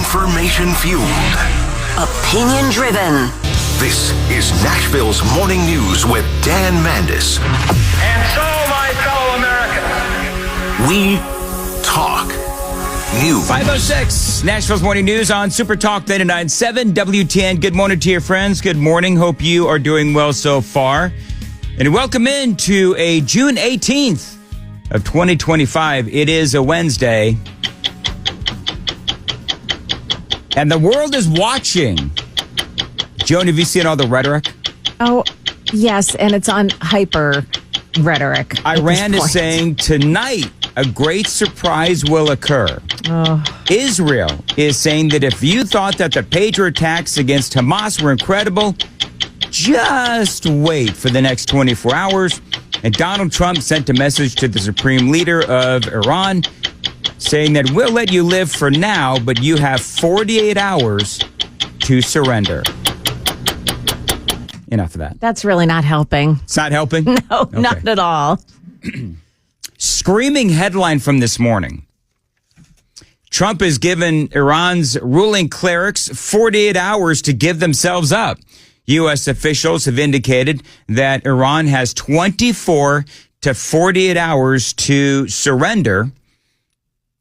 Information-fueled. Opinion-driven. This is Nashville's Morning News with Dan Mandis. And so, my fellow Americans, we talk news. 5:06, Nashville's Morning News on Super Talk 99.7 WTN. Good morning to your friends. Good morning. Hope you are doing well so far. And welcome into a June 18th of 2025. It is a Wednesday. And the world is watching. Joan, have you seen all the rhetoric? Oh, yes, and it's on hyper rhetoric. Iran is saying tonight a great surprise will occur. Oh. Israel is saying that if you thought that the Patriot attacks against Hamas were incredible, just wait for the next 24 hours. And Donald Trump sent a message to the supreme leader of Iran saying that we'll let you live for now, but you have 48 hours to surrender. Enough of that. That's really not helping. It's not helping? No, Okay. not at all. Screaming headline from this morning. Trump has given Iran's ruling clerics 48 hours to give themselves up. U.S. officials have indicated that Iran has 24 to 48 hours to surrender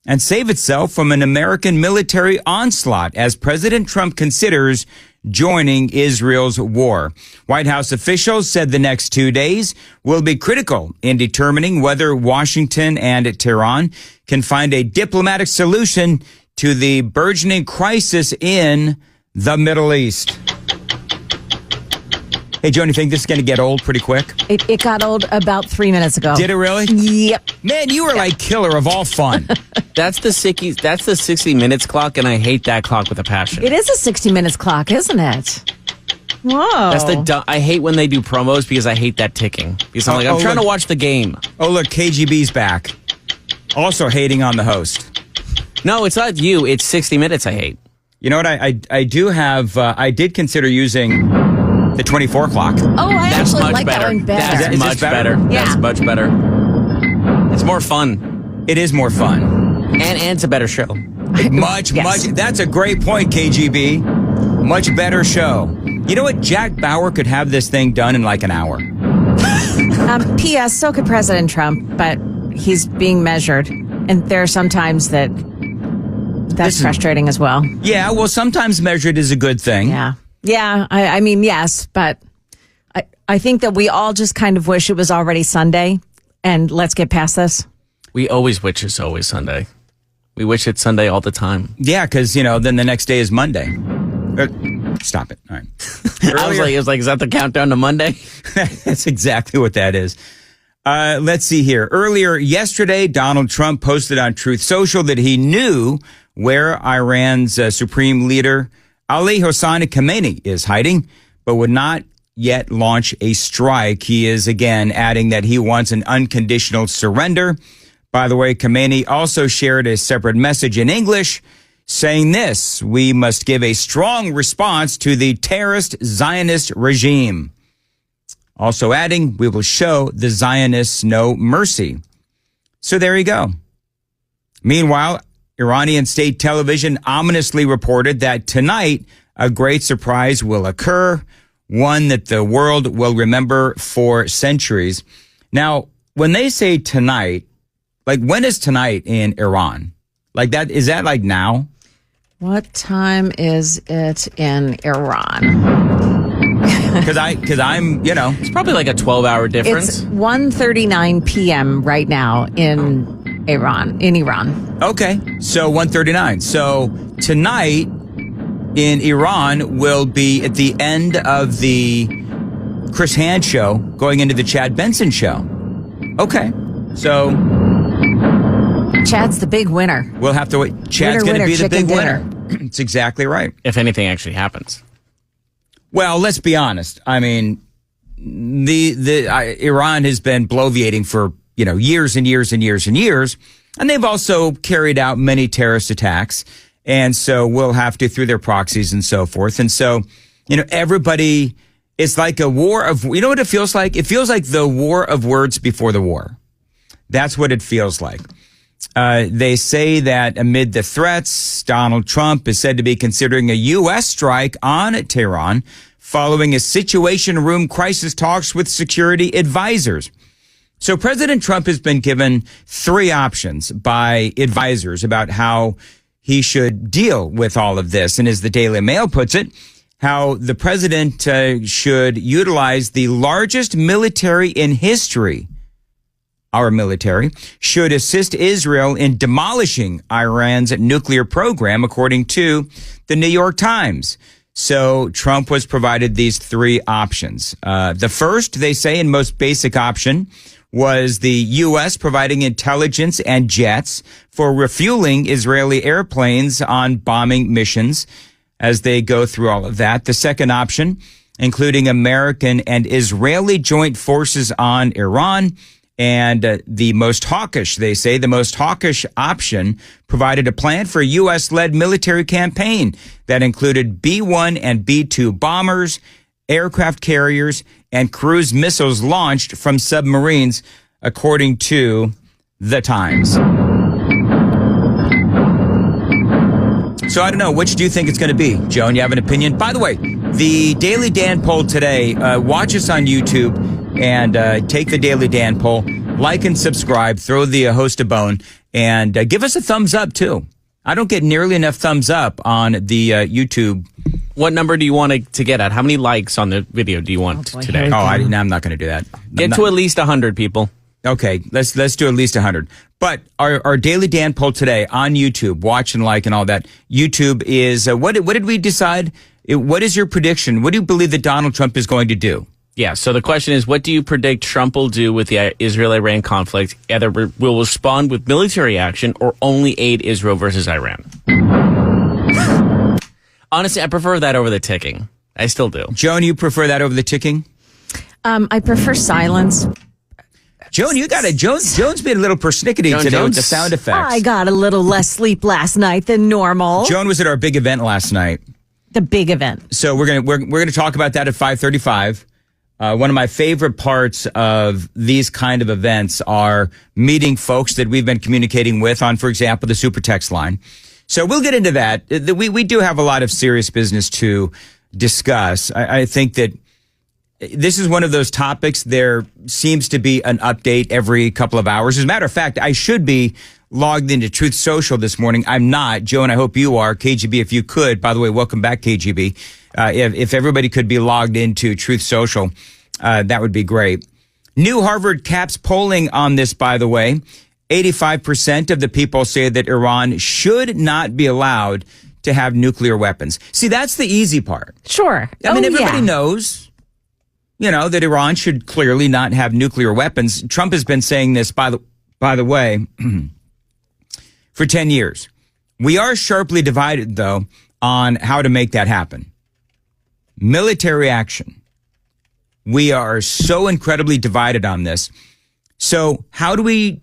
and save itself from an American military onslaught as President Trump considers joining Israel's war. White House officials said the next 2 days will be critical in determining whether Washington and Tehran can find a diplomatic solution to the burgeoning crisis in the Middle East. Hey, Joan, you think this is going to get old pretty quick? It got old about 3 minutes ago. Did it really? Yep. Man, you were like killer of all fun. That's the 60 minutes clock, and I hate that clock with a passion. It is a 60 minutes clock, isn't it? Whoa. I hate when they do promos because I hate that ticking. Because I'm I'm trying to watch the game. Oh, look, KGB's back. Also hating on the host. No, it's not you. It's 60 minutes I hate. You know what? I do have, I did consider using the 24 clock. Oh, I That's actually much like better. that one better. That's Is much this better? better. Yeah. That's much better. It's more fun. It is more fun. And it's a better show. Much. That's a great point, KGB. Much better show. You know what? Jack Bauer could have this thing done in like an hour. P.S. So could President Trump, but he's being measured. And there are some times that's Listen, frustrating as well. Yeah, well, sometimes measured is a good thing. Yeah. Yeah, I mean, yes, but I think that we all just kind of wish it was already Sunday, and let's get past this. We always wish it's always Sunday. We wish it's Sunday all the time. Yeah, because, then the next day is Monday. Stop it. All right. I was like, is that the countdown to Monday? That's exactly what that is. Let's see here. Earlier yesterday, Donald Trump posted on Truth Social that he knew where Iran's supreme leader Ali Hosseini Khamenei is hiding, but would not yet launch a strike. He is again adding that he wants an unconditional surrender. By the way, Khamenei also shared a separate message in English saying this: we must give a strong response to the terrorist Zionist regime. Also adding, we will show the Zionists no mercy. So there you go. Meanwhile, Iranian state television ominously reported that tonight a great surprise will occur, one that the world will remember for centuries. Now, when they say tonight, like when is tonight in Iran? Like that, is that like now? What time is it in Iran? Because I'm, It's probably like a 12-hour difference. It's 1:39 p.m. right now in Iran. okay. So 1:39. So tonight in Iran will be at the end of the Chris Hand show, going into the Chad Benson show. Okay. So Chad's the big winner. we'll have to wait. Chad's going to Winner, be the big chicken winner. It's exactly right. If anything actually happens. Well, let's be honest. I mean, Iran has been bloviating for, years and years and years and years. And they've also carried out many terrorist attacks. And so we'll have to through their proxies and so forth. And so, everybody, it's like a war of, you know what it feels like? It feels like the war of words before the war. That's what it feels like. They say that amid the threats, Donald Trump is said to be considering a U.S. strike on Tehran following a Situation Room crisis talks with security advisors. So President Trump has been given 3 options by advisors about how he should deal with all of this. And as the Daily Mail puts it, how the president should utilize the largest military in history. Our military should assist Israel in demolishing Iran's nuclear program, according to the New York Times. So Trump was provided these 3 options. The first, they say, and most basic option was the U.S. providing intelligence and jets for refueling Israeli airplanes on bombing missions as they go through all of that. The second option, including American and Israeli joint forces on Iran. And the most hawkish, they say, the most hawkish option provided a plan for a U.S.-led military campaign that included B-1 and B-2 bombers, aircraft carriers, and cruise missiles launched from submarines, according to The Times. So I don't know, which do you think it's going to be? Joan, you have an opinion? By the way, the Daily Dan poll today, watch us on YouTube and take the Daily Dan poll, like and subscribe, throw the host a bone, and give us a thumbs up, too. I don't get nearly enough thumbs up on the YouTube. What number do you want to get at? How many likes on the video do you want today? I'm not going to do that. Get to at least 100 people. Okay, let's do at least 100. But our Daily Dan poll today on YouTube, watch and like and all that. YouTube is, what did we decide? What is your prediction? What do you believe that Donald Trump is going to do? Yeah, so the question is, what do you predict Trump will do with the Israel-Iran conflict? Either will respond with military action or only aid Israel versus Iran. Honestly, I prefer that over the ticking. I still do. Joan, you prefer that over the ticking? I prefer silence. Joan, Joan's been a little persnickety today with the sound effects. I got a little less sleep last night than normal. Joan was at our big event last night. The big event. So we're gonna talk about that at 5:35. One of my favorite parts of these kind of events are meeting folks that we've been communicating with on, for example, the Super Text line. So we'll get into that. We do have a lot of serious business to discuss. I think that this is one of those topics. There seems to be an update every couple of hours. As a matter of fact, I should be logged into Truth Social this morning. I'm not. Joan, I hope you are. KGB, if you could. By the way, welcome back, KGB. If everybody could be logged into Truth Social, that would be great. New Harvard CAPS polling on this, by the way. 85% of the people say that Iran should not be allowed to have nuclear weapons. See, that's the easy part. Sure. I mean, everybody knows, that Iran should clearly not have nuclear weapons. Trump has been saying this, by the way, for 10 years. We are sharply divided, though, on how to make that happen. Military action. We are so incredibly divided on this. So how do we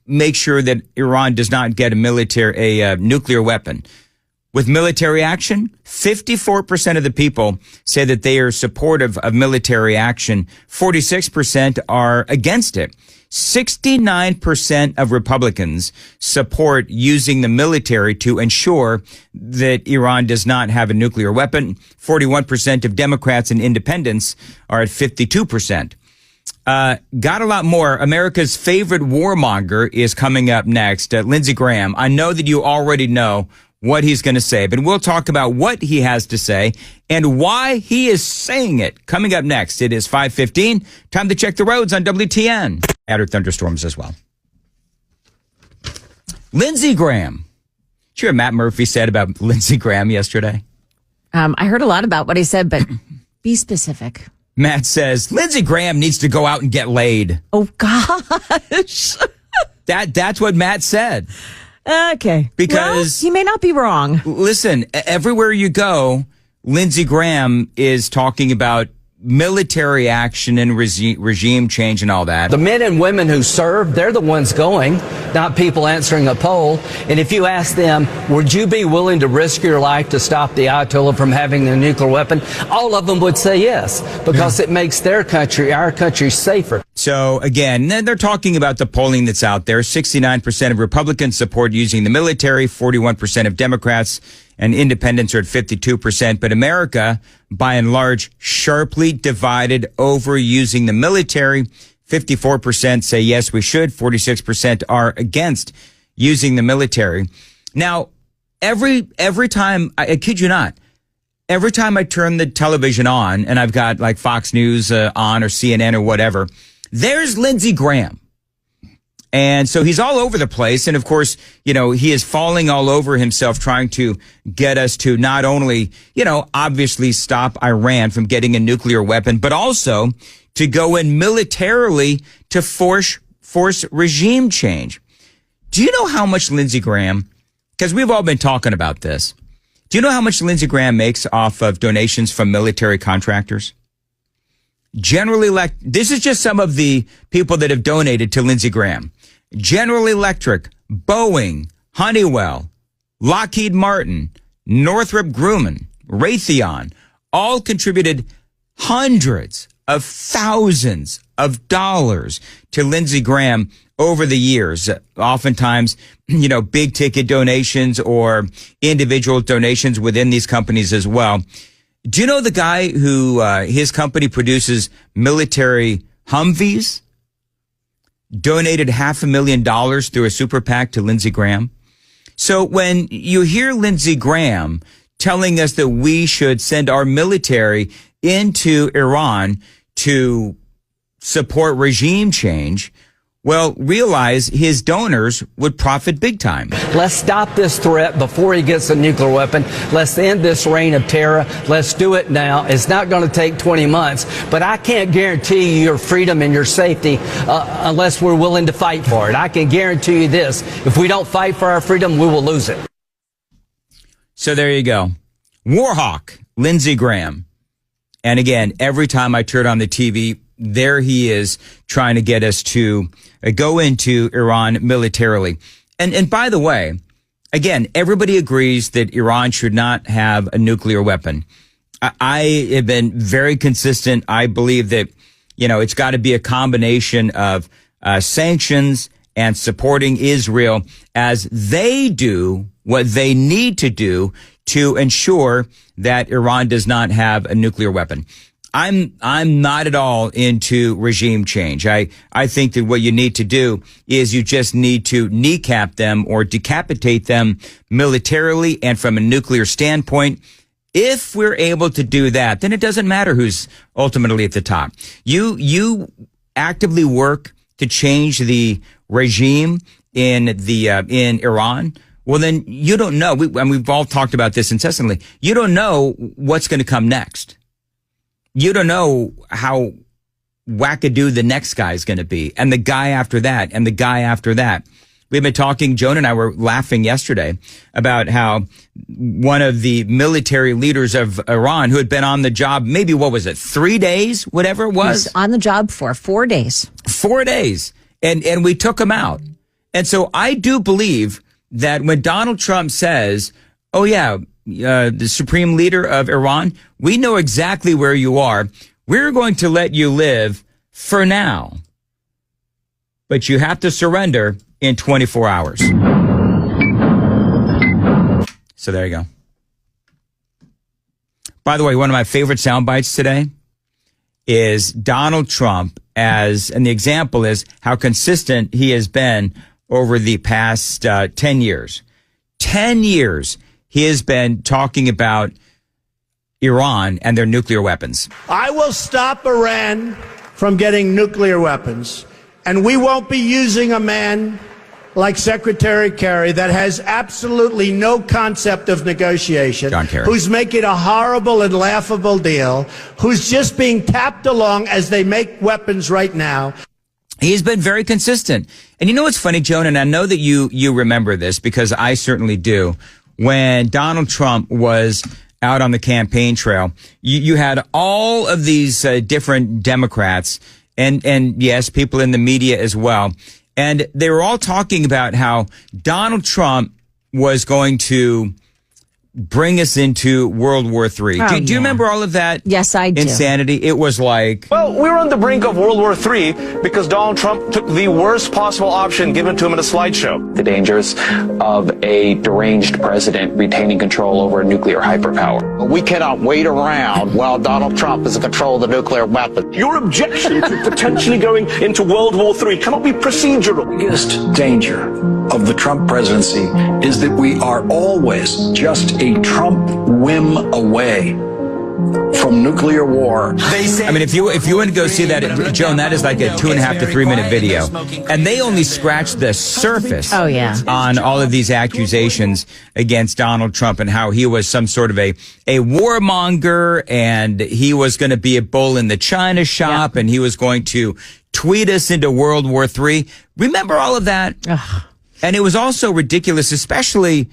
make sure that Iran does not get a nuclear weapon? With military action, 54% of the people say that they are supportive of military action. 46% are against it. 69% of Republicans support using the military to ensure that Iran does not have a nuclear weapon. 41% of Democrats and independents are at 52%. Got a lot more. America's favorite warmonger is coming up next. Lindsey Graham. I know that you already know what he's going to say, but we'll talk about what he has to say and why he is saying it. Coming up next, it is 5:15. Time to check the roads on WTN. Add thunderstorms as well. Lindsey Graham. Did you hear what Matt Murphy said about Lindsey Graham yesterday? I heard a lot about what he said, but be specific. Matt says, Lindsey Graham needs to go out and get laid. Oh, gosh. That's what Matt said. Okay. Because he may not be wrong. Listen, everywhere you go, Lindsey Graham is talking about military action and regime change and all that. The men and women who serve, they're the ones going, not people answering a poll. And if you ask them, would you be willing to risk your life to stop the Ayatollah from having a nuclear weapon? All of them would say yes, because it makes their country, our country, safer. So again, then they're talking about the polling that's out there. 69% of Republicans support using the military, 41% of Democrats and independents are at 52%. But America, by and large, sharply divided over using the military. 54% say yes, we should. 46% are against using the military. Now, every time, I kid you not, every time I turn the television on and I've got like Fox News on or CNN or whatever, there's Lindsey Graham. And so he's all over the place. And of course, you know, he is falling all over himself trying to get us to not only, you know, obviously stop Iran from getting a nuclear weapon, but also to go in militarily to force regime change. Do you know how much Lindsey Graham, because we've all been talking about this, do you know how much Lindsey Graham makes off of donations from military contractors? Generally, this is just some of the people that have donated to Lindsey Graham. General Electric, Boeing, Honeywell, Lockheed Martin, Northrop Grumman, Raytheon, all contributed hundreds of thousands of dollars to Lindsey Graham over the years. Oftentimes, you know, big ticket donations or individual donations within these companies as well. Do you know the guy who his company produces military Humvees? Donated $500,000 through a super PAC to Lindsey Graham. So when you hear Lindsey Graham telling us that we should send our military into Iran to support regime change, well, realize his donors would profit big time. Let's stop this threat before he gets a nuclear weapon. Let's end this reign of terror. Let's do it now. It's not going to take 20 months, but I can't guarantee you your freedom and your safety unless we're willing to fight for it. I can guarantee you this. If we don't fight for our freedom, we will lose it. So there you go. Warhawk, Lindsey Graham. And again, every time I turn on the TV, there he is trying to get us to go into Iran militarily. And by the way, again, everybody agrees that Iran should not have a nuclear weapon. I have been very consistent. I believe that, you know, it's got to be a combination of sanctions and supporting Israel as they do what they need to do to ensure that Iran does not have a nuclear weapon. I'm not at all into regime change. I think that what you need to do is you just need to kneecap them or decapitate them militarily and from a nuclear standpoint. If we're able to do that, then it doesn't matter who's ultimately at the top. You actively work to change the regime in Iran. Well, then you don't know. We've all talked about this incessantly. You don't know what's going to come next. You don't know how wackadoo the next guy is going to be, and the guy after that, and the guy after that. We've been talking, Joan and I were laughing yesterday about how one of the military leaders of Iran, who had been on the job, maybe, 3 days, whatever it was? He was on the job for 4 days. 4 days. And we took him out. And so I do believe that when Donald Trump says, oh yeah, the supreme leader of Iran, we know exactly where you are. We're going to let you live for now, but you have to surrender in 24 hours. So there you go. By the way, one of my favorite sound bites today is Donald Trump and the example is how consistent he has been over the past 10 years. 10 years. He has been talking about Iran and their nuclear weapons. I will stop Iran from getting nuclear weapons, and we won't be using a man like Secretary Kerry that has absolutely no concept of negotiation, John Kerry, who's making a horrible and laughable deal, who's just being tapped along as they make weapons right now. He's been very consistent. And you know what's funny, Joan, and I know that you remember this because I certainly do. When Donald Trump was out on the campaign trail, you had all of these different Democrats and yes, people in the media as well. And they were all talking about how Donald Trump was going to bring us into World War III. Oh, Do you remember all of that? Yes, I do. Insanity. It was like, Well, we were on the brink of World War III because Donald Trump took the worst possible option given to him in a slideshow. The dangers of a deranged president retaining control over a nuclear hyperpower. We cannot wait around while Donald Trump is in control of the nuclear weapon. Your objection to potentially going into World War III cannot be procedural. The biggest danger of the Trump presidency is that we are always just a Trump whim away from nuclear war. I mean, if you want to go see that, Joan, that is like a 2.5 to 3 minute video. And they only scratched the surface Oh, yeah. on all of these accusations against Donald Trump and how he was some sort of a warmonger and he was going to be a bull in the china shop and he was going to tweet us into World War III. Remember all of that? Ugh. And it was also ridiculous, especially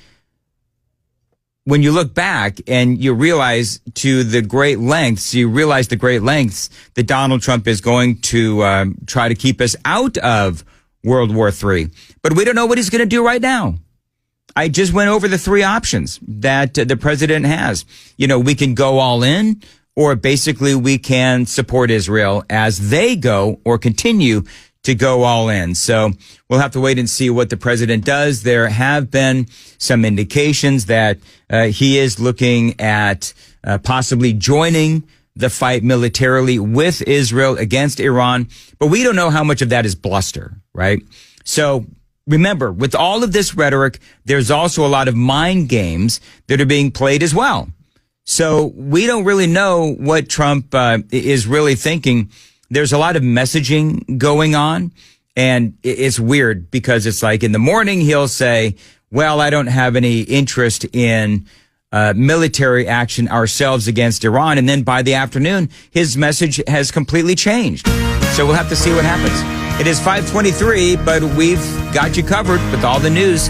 when you look back and you realize the great lengths that Donald Trump is going to try to keep us out of World War III. But we don't know what he's going to do right now. I just went over the 3 options that the president has. You know, we can go all in, or basically we can support Israel as they go or continue to go all in. So we'll have to wait and see what the president does. There have been some indications that he is looking at possibly joining the fight militarily with Israel against Iran. But we don't know how much of that is bluster, right? So remember, with all of this rhetoric, there's also a lot of mind games that are being played as well. So we don't really know what Trump is really thinking. There's a lot of messaging going on, and it's weird because it's like in the morning he'll say, well, I don't have any interest in military action ourselves against Iran. And then by the afternoon, his message has completely changed. So we'll have to see what happens. It is 5:23, but we've got you covered with all the news.